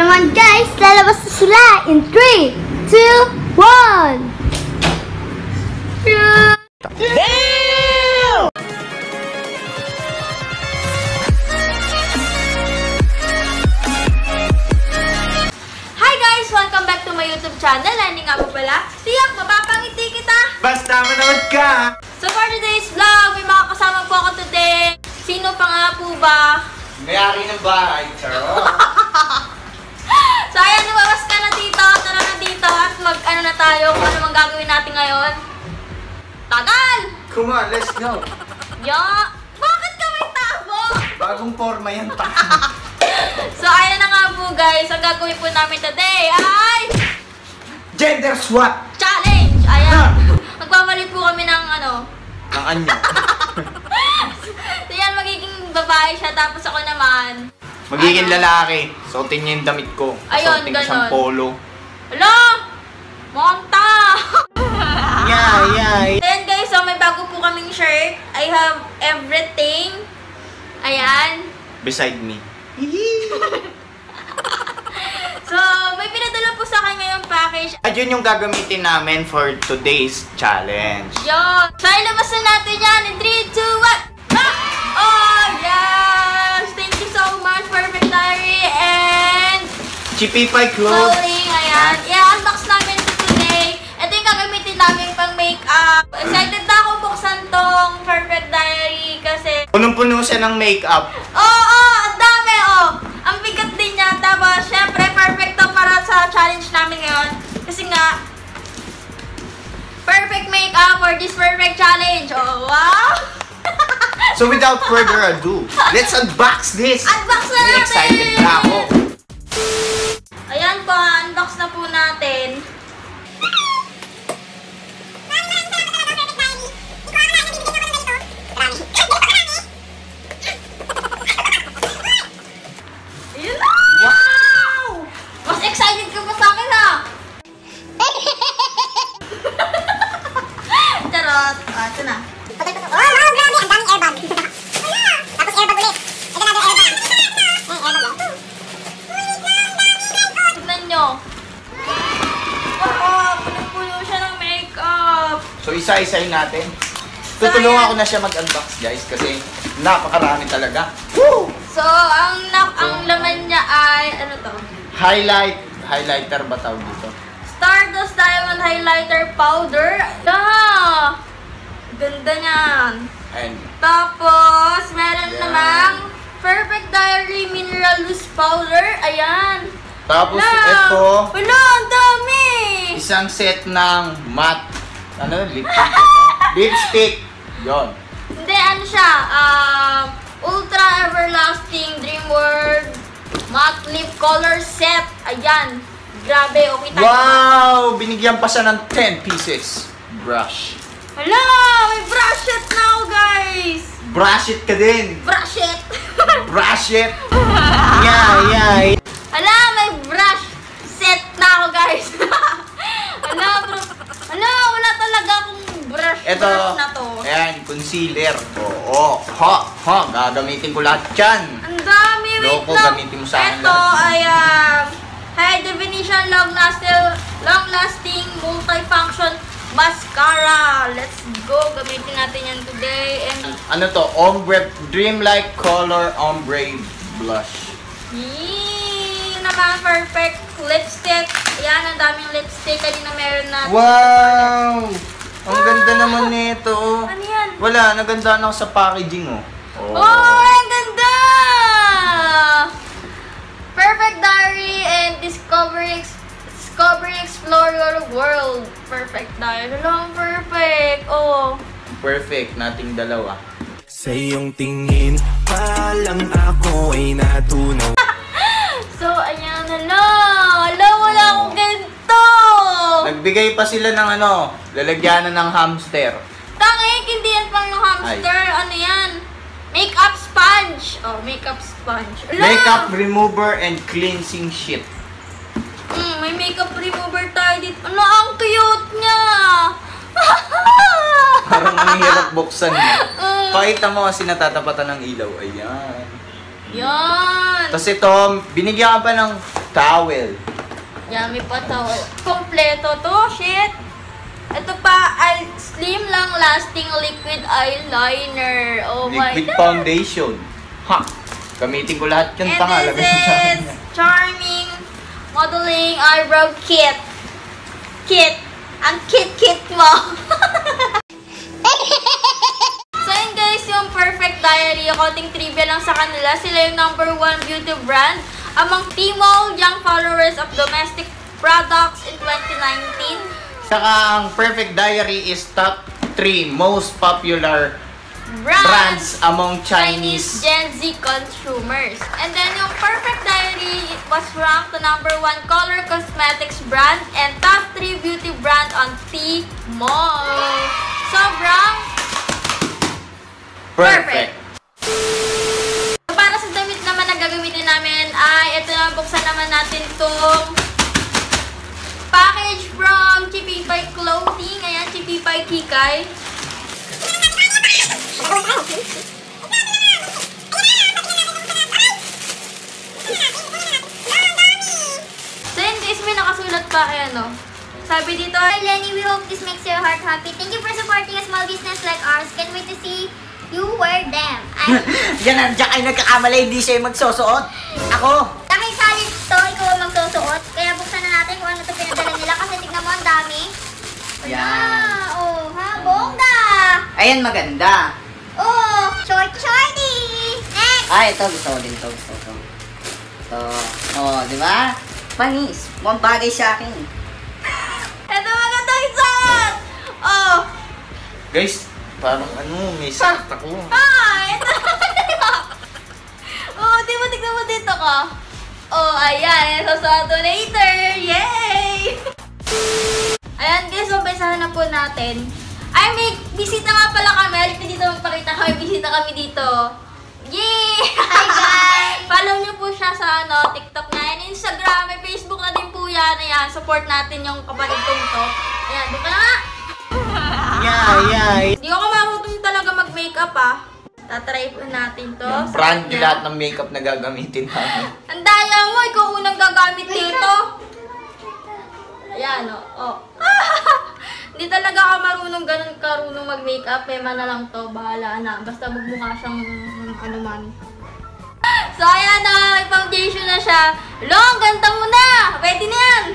naman guys, lalabas na sila in 3, 2, 1! Damn! Hi guys! Welcome back to my YouTube channel. Hindi nga po pala. Tiyak, mapapangiti kita! Basta manood ka! So for today's vlog, may mga kasama po ako today. Sino pa nga po ba? May-ari ng bahay, charot! So ayan, lumawas ka na dito. Tara na dito at mag-ano na tayo kung ano mang gagawin natin ngayon. Tagal! Come on, let's go! Bakit ka may tabo? Bagong forma yan, ta. So ayan na nga po guys, ang gagawin po namin today ay Gender swap! challenge! Ayan, magpapalit po kami ng ano. Ang anyo. So yan, magiging babae siya, tapos ako naman Magiging lalaki. Suotin niya yung damit ko. Ayun, Suotin ko siyang ganon. polo. Hala! Monta! Yeah. Ayan guys, so may bago po kaming shirt. I have everything. Ayan. Beside me. So, may pinadala po sa akin ngayong package. At yun yung gagamitin namin for today's challenge. Yun. So, ilabas na natin yan in 3, 2, 1. Ah! Oh, yes! Thank you so much, Perfect Diary and Chippy Pie Clothes. clothing. Ayan. I-unbox namin ito today. Ito yung gagamitin namin pang makeup. Excited na akong buksan tong Perfect Diary kasi Punong-puno siya ng makeup. Oo, ang dami, oh. Ang bigat din niya. Tapos, syempre, perfect to para sa challenge namin ngayon. Kasi nga, perfect makeup for this perfect challenge. Oh, wow! So without further ado, let's unbox this! Unbox na natin! Excited na ako! Ayan po, unbox na po natin. Ayun na! Wow! Mas excited ka pa sa akin, ha? Charot. Ah, ito na. Oh, wow, grabe! Ang daming airbag! Tapos airbag ulit! Ito na airbag! Airbag. Tignan nyo. Wow, puno-puno siya ng makeup. So isa-isahin natin. Tutulungan ko na siya mag-unbox guys kasi napakarami talaga. Woo! So, ang laman niya ay, ano to? Highlighter ba tawag dito? Stardust Diamond Highlighter Powder. Yeah! Ganda niyan. And Tapos, meron Yeah. namang Perfect Diary Mineral Loose Powder. Ayan. tapos Wala. ito, Wala, ang dami! isang set ng matte, lipstick. Yon. Hindi, ano siya? Ultra Everlasting Dream World Matte Lip Color Set. Ayan. Grabe, okay tayo. Wow! Binigyan pa siya ng 10 pieces. Brush. Hala! May brush set na ako, guys! Brush it ka din. Brush it! Brush it. Yeah. Hala! May brush set na ako, guys! Hala, wala talaga akong brush Ito, na to. ayan, concealer. Oo. Gagamitin ko lahat yan. Ang dami, wait Loko, lang. gamitin mo sa akin Ito lahat. ay high definition, long-lasting, multifunction mascara. Let's go. Gamitin natin yan today. And Ano to? Dreamlike Color Ombre Blush. yee, naman perfect lipstick. Ayan, ang daming lipstick. Kanina meron natin. Wow! Ang ganda naman nito. Ano yan? Wala, nagandaan ako sa packaging, oh. Oh, ang ganda! Perfect Diary and Discovery Explore Your World. Perfect Diary. Lang perfect. Oh. Perfect, nating dalawa. Sa iyong tingin pa lang ako ay natunaw. So, ayan. Hala, wala akong ganito. Nagbigay pa sila ng lalagyanan ng hamster. Tangik, hindi yan pang ng hamster. Ano yan? Makeup sponge. Oh, makeup sponge. Ala! Makeup remover and cleansing sheet. May makeup remover tayo dito. Ano, ang cute niya. Parang ang hirap buksan niya. Pakita mo kasi natatapatan ng ilaw. Ayan. Yan. Tapos ito, binigyan ka pa ng towel. Yummy pa towel. Kompleto to, shit. Ito pa ay slim lang lasting liquid eyeliner. Oh my Liquid God. foundation. Ha! Gamitin ko lahat yun. And Tanga, this lagay ko sa akin. is charming modeling eyebrow kit. Kit. Ang kit-kit mo. So yun guys, yung Perfect Diary, konting trivia lang sa kanila. Sila yung #1 beauty brand among Tmall young followers of domestic products in 2019. Saka ang Perfect Diary is top 3 most popular brands among Chinese. Gen Z consumers. And then yung Perfect Diary, it was ranked the #1 color cosmetics brand and top 3 beauty brand on Tmall. Sobrang perfect. Para sa damit naman na gagamitin namin ay ito na, buksan naman natin itong package from Chipipay Clothing. Ayan, Chipipay Kikay. So yun guys, may nakasulat pa. Ayan o. Sabi dito, Hi Lenny, we hope this makes your heart happy. Thank you for supporting a small business like ours. Can't wait to see you wear them. Diyan kayo nagkakamali, hindi siya yung magsusuot. Ako. Dahil salit to, ikaw ang magsusuot. Kaya buksan na natin kung ano ito pinadala nila. Kasi tignan mo, ang dami. Yan. Oh, ha? Bongga! Ayan, maganda. Oh, short-shorty! Next! Ay, ito, gusto ko din ito. Gusto ko. Ito. Oh, di ba? Panis. Mukhang bagay sa akin. ito mga tagsat! Oh! Guys, parang may sakit ako. Hi! Oh, di mo tignan mo dito ka. Oh, ayan. So, sa later. Yay! Ayan guys, umpisahan na po natin. Ay, may bisita nga pala kami. Halika dito, magpakita kami. Bisita kami dito. Yay! Hi guys! Follow niyo po siya sa TikTok niya. And Instagram, may Facebook na din po yan. Ayan, support natin yung kapatid kong to. Ayan, doon ka na nga. Yeah. Hindi ako marunong talaga mag-makeup ah. Tatry po natin to. Yung brand yung lahat ng makeup na gagamitin namin. Ang daya mo, ikaw unang gagamit nito. Ayan, oh. Hindi talaga ako marunong ganun karunong mag-makeup. May na lang to, bahala na. Basta magmukha siyang ano man. So, ayan na, may foundation na siya. Long, ganda mo na! Pwede na yan!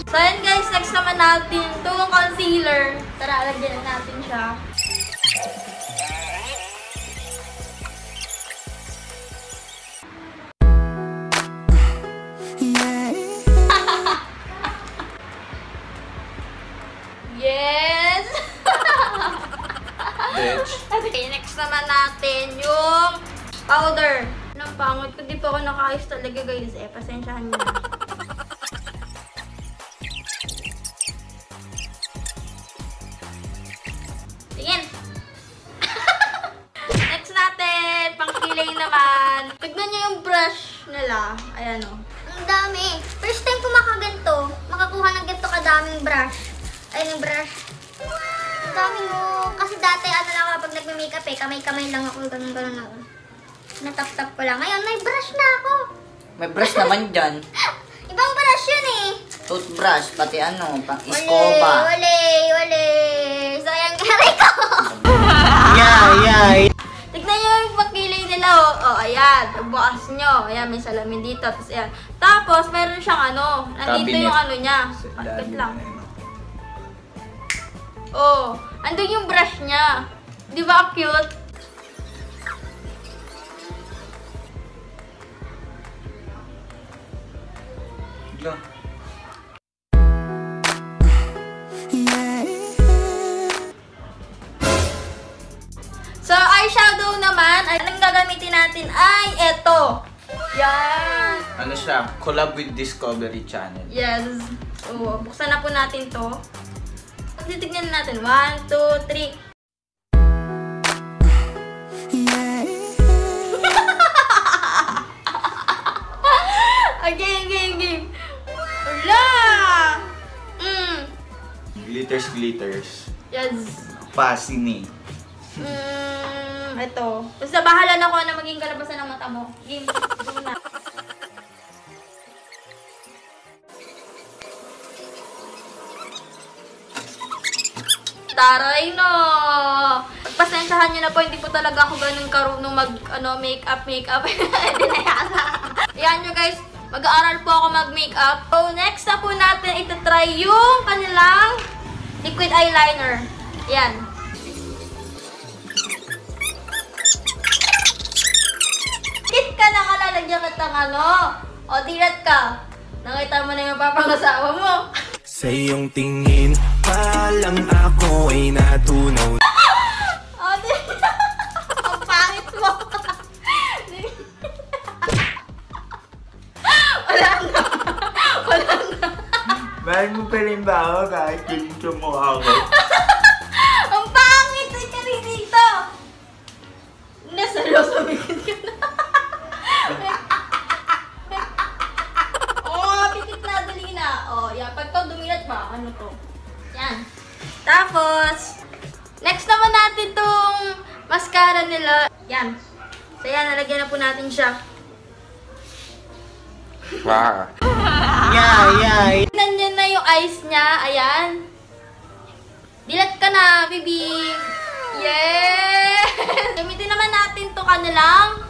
So, ayan guys, next naman natin itong concealer. Tara, lagyan natin siya. Yes! Bitch. Okay, next naman natin yung powder. Ang pangit ko, di pa ako nakaayos talaga guys eh. Pasensyahan niyo na. Tingin! Next natin, pangkilay naman. Tignan niyo yung brush nila. Ayan o. Ang dami. First time ko makakuha ng ganito kadaming brush. Ayun yung brush. Ang dami mo. Kasi dati ano lang kapag nagme-makeup eh, kamay-kamay lang ako, ganun ako. Natap-tap ko lang. Ngayon, may brush na ako. May brush naman dyan. Ibang brush yun eh. Toothbrush, pati pang iskoba. Wale. So, ayan kaya ko. Yeah. Tignan nyo yung pagkilay nila, oh. Oh, ayan. Pagbukas nyo. Ayan, may salamin dito. Tapos, ayan. Tapos, meron siyang ano. Nandito Cabinet. yung ano niya. Pagkat lang. Oh, andun yung brush niya. Di ba cute? So, eyeshadow naman, ang gagamitin natin ay ito. Yan. Ano siya? Collab with Discovery Channel. Yes. So, buksan na po natin to. Titignan natin. 1, 2, 3. Game. Wala! Glitters. Yes. Fascinate. Ito. Basta bahala na ko na maging kalabasan ng mata mo. Game. Ito na. Taray no! Pasensyahan nyo na po, hindi po talaga ako ganun karunong mag, makeup. Hindi na yata. Ayan nyo guys, mag-aaral po ako mag-makeup. So, next na po natin itatry yung kanilang liquid eyeliner. Ayan. Kit ka na kalalagyan ka ng o dirat ka. Nakita mo na yung papangasawa mo. Sa iyong tingin pa lang ako ay natunaw. Ang pangit mo. Wala na. Bakit mo pa rin ba ako kahit pinito mo ako? Ang pangit! Ay ka rin dito! Seryoso, bigyan ka na. Pitit na, dali na. Yan. Pagka dumilat pa, ano to? Yan. Tapos, next naman natin tong mascara nila. Yan. So yan, nalagyan na po natin siya. Wow. Yeah. Tignan nyo na yung eyes niya. Ayan. Dilat ka na, baby. Yes! Gamitin naman natin to kanilang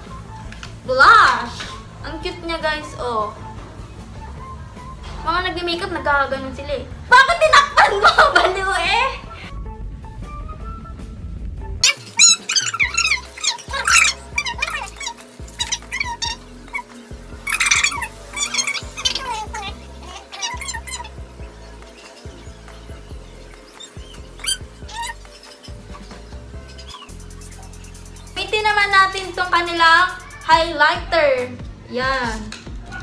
blush. Ang cute niya, guys. Oh. Mga nag-makeup, nagkakaganon sila eh. Bakit tinakpan mo? Baliw eh! Gamitin naman natin tong kanilang highlighter. Yan.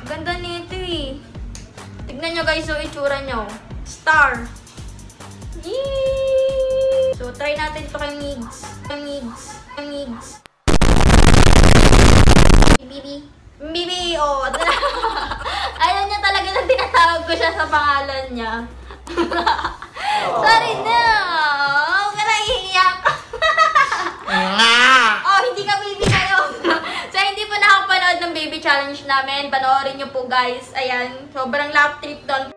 Ganda nito eh. Tignan nyo guys yung itsura nyo. Star. Yee! So, try natin ito kay Migs. Bibi, oh. Ayaw niya talaga na tinatawag ko siya sa pangalan niya. Sorry na. Huwag ka na iiyak. Oh, hindi ka baby ngayon. So, hindi pa nakapanood ng baby challenge namin. Panoorin nyo po, guys. Ayan. Sobrang lap trip doon.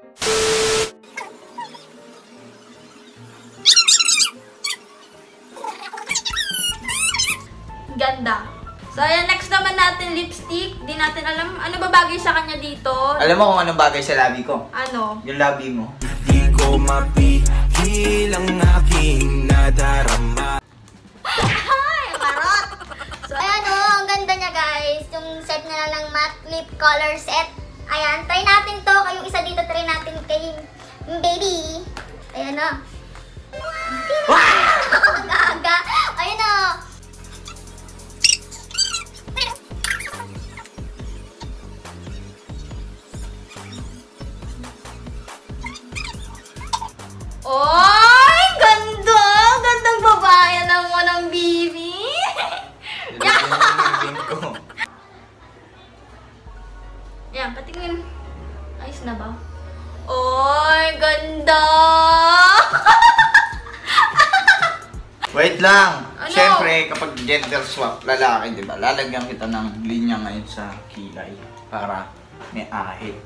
Ganda. So, ayan. Next naman natin, lipstick. Di natin alam. Ano ba bagay sa kanya dito? Alam mo kung anong bagay sa labi ko? Ano? Yung labi mo. Di ko mapigil ang aking nadarama. Ay, marot! So, ayan o, ang ganda niya guys. Yung set nila ng matte lip color set. Ayan, try natin to. Yung isa dito, try natin kay baby. Ayan o. Wow! Ang aga. Ayan o. Oy! Ganda! Gandang babae lang mo ng baby. ko. Yan, patingin. Ayos na ba? Oy! Ganda! Wait lang. Ano? Siyempre, kapag gender swap, lalaki, di ba? Lalagyan kita ng linya ngayon sa kilay para may ahit.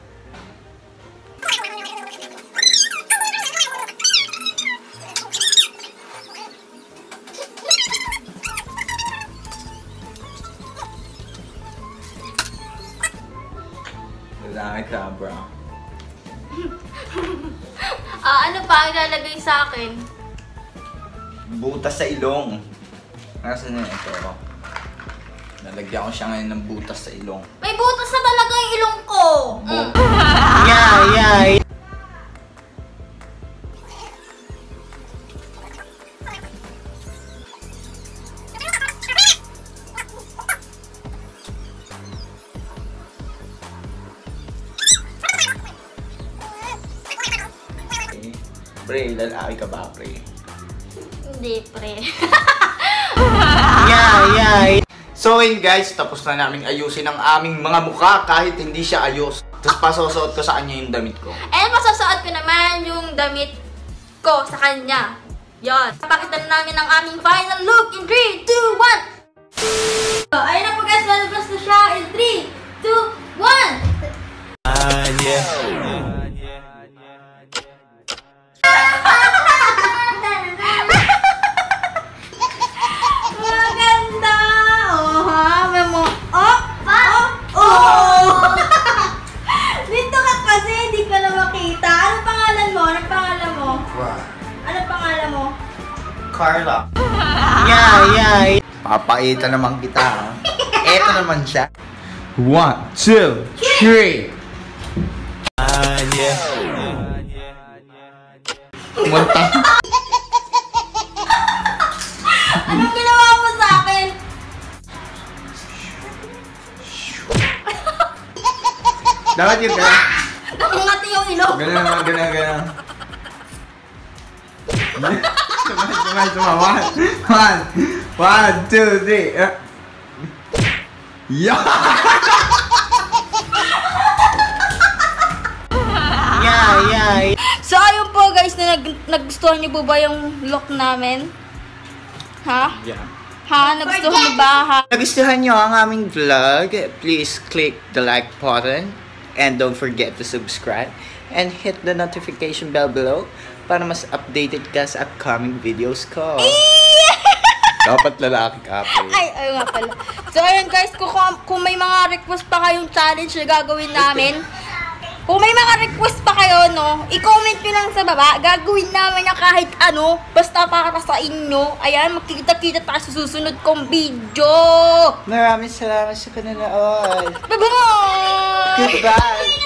Lalaki ka, bro. Ano pa ang ilalagay sa akin? Butas sa ilong. Nasaan na ito? Nalagyan ko siya ngayon ng butas sa ilong. May butas na talaga yung ilong ko! Yeah. Pre, lalaki ka ba, pre? Hindi, pre. Yeah. So yun guys, tapos na namin ayusin ang aming mga mukha kahit hindi siya ayos. Tapos pasasuot ko sa kanya yung damit ko. And masasuot ko naman yung damit ko sa kanya. Yan. Papakita na namin ang aming final look in 3, 2, 1! So, ayun na po guys, lalabas na siya in 3, 2, 1! Yeah. Carla. Yeah. Papaita naman kita. Ha? Eto naman siya. 1, 2, 3. Munta. Anong ginawa mo sa akin? Dapat yun ka. Nakungati yung ilong. Ganun naman, ganun. Sumay. 1, 2, 3. Yeah! Yeah. So, ayun po guys, na nagustuhan niyo po ba yung look namin? Ha? Yeah. Ha? Nagustuhan niyo ba? Ha? Nagustuhan nyo ang aming vlog, please click the like button and don't forget to subscribe and hit the notification bell below para mas updated ka sa upcoming videos ko. Dapat lalaki ka pa. Ay, ayun nga pala. So, ayun guys, kung may mga request pa kayong challenge na gagawin namin, kung may mga request pa kayo, no, i-comment nyo lang sa baba. Gagawin namin na kahit ano, basta para sa inyo. Ayan, magkikita-kita tayo sa susunod kong video. Maraming salamat sa panonood. Bye-bye! Goodbye!